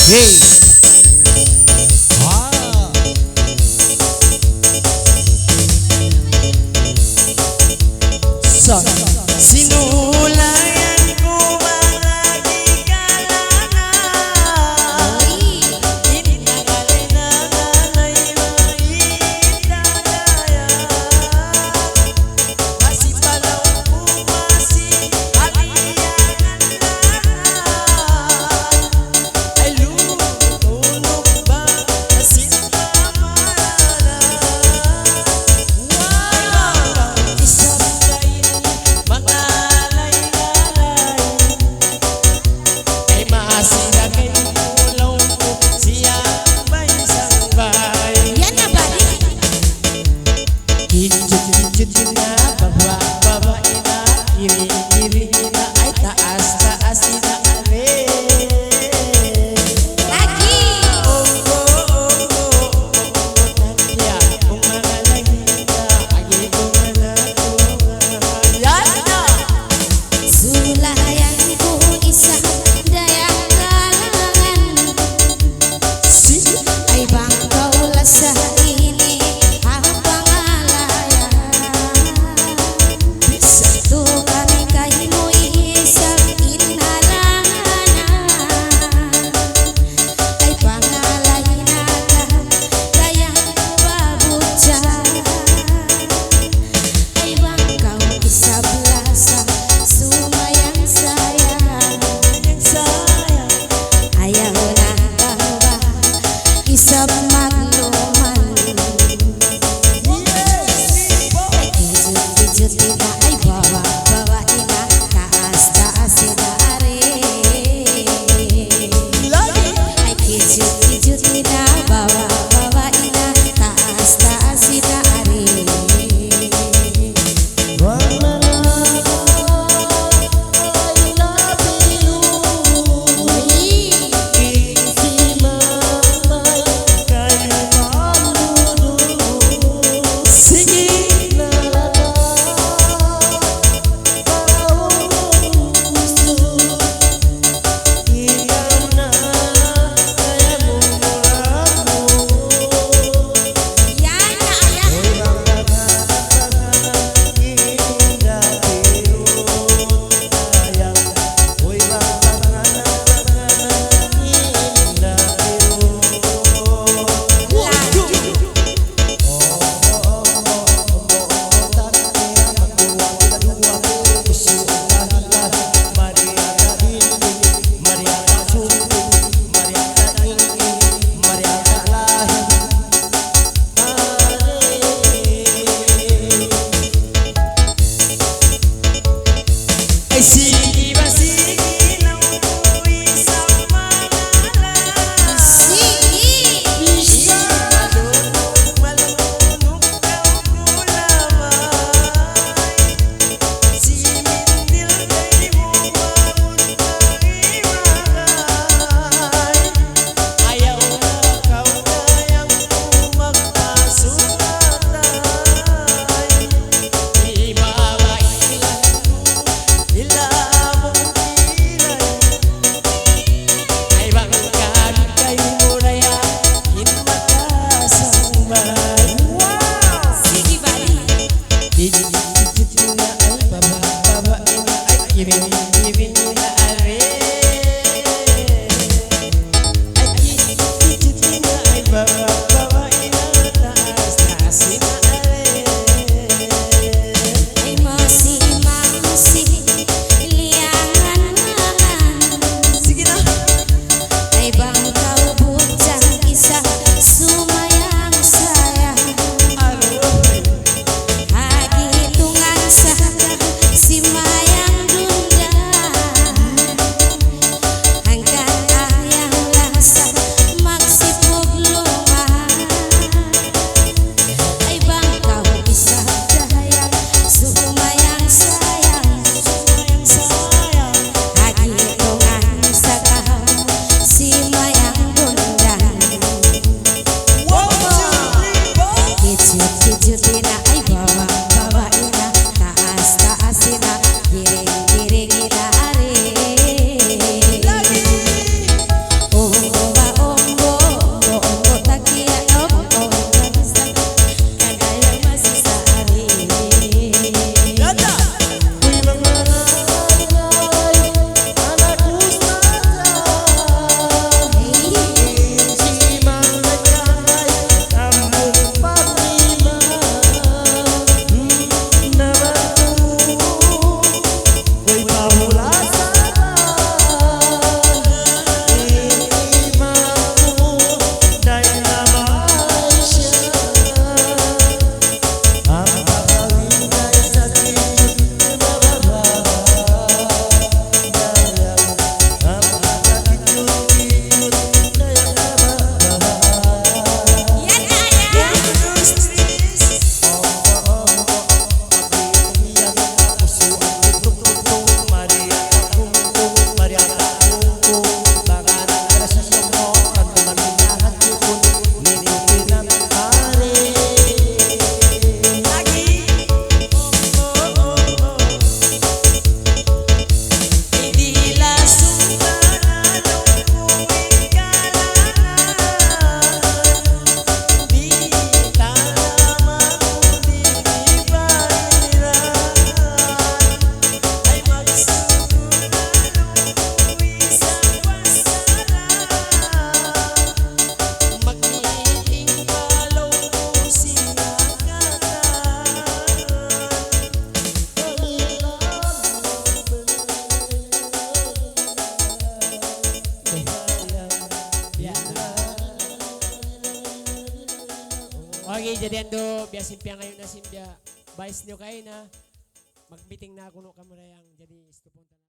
Hey. Ah. Sinulayan ko maragi kalangan. Inagalay na galay maitadaya. Masipalaw pumasi aliyangan lahat. Ay lumutunog ba asin pamana. Wow! Isang kain mga lay-lalay. Ay maasira kay pulaw ko siya may sangbay. Yan na balik. Kijut-kijut na baba-babae na kiri-kiri na ay taas-taas na are. Lagi. Tanya kung mga lagi na agi kung mga yan na. Sulayan ko isang dayang kalangan. Ay bangkaw la sa ini ang pangalayan. To kami kay mo'y isang inhalangan. Ay pangalayin naga dayang babutya. Ay bangkaw isablasa sumayang sayang. Ayaw na ba isab magluman. Ay kijut-kijut na ay bawa-bawa ina taas-taas na are. Ay kijut-kijut na bawa-bawa ina taas-taas na are. Ay sige ba sige lang umuwi sa Manala. Isa malunok kang kulamay. Si Mindil kay mo maun pangimagay. Ayaw na kau kayang magpasumatay. Ibawa ilan ilamong kilay. Ay bangkag kay muraya hinmakasangbay. Sige balik. Kijut-kijut na ay baba-babae na ay kiring-kiring na are. Ay kijut-kijut na ay baba-babae na taas-taas na are. Ay masi-masi liangan. Sige na. Ay bangkaw butang isa sumayang sayang. Aroy. Hagitungan sa si mayang dunda. Hanggang ayang lasa magsipog lumahan. Okay, jadi ando biya simpya ngayon na simpya. Vice nyo kayo na. Mag-meeting na ako no kamurayang. Jadi istupon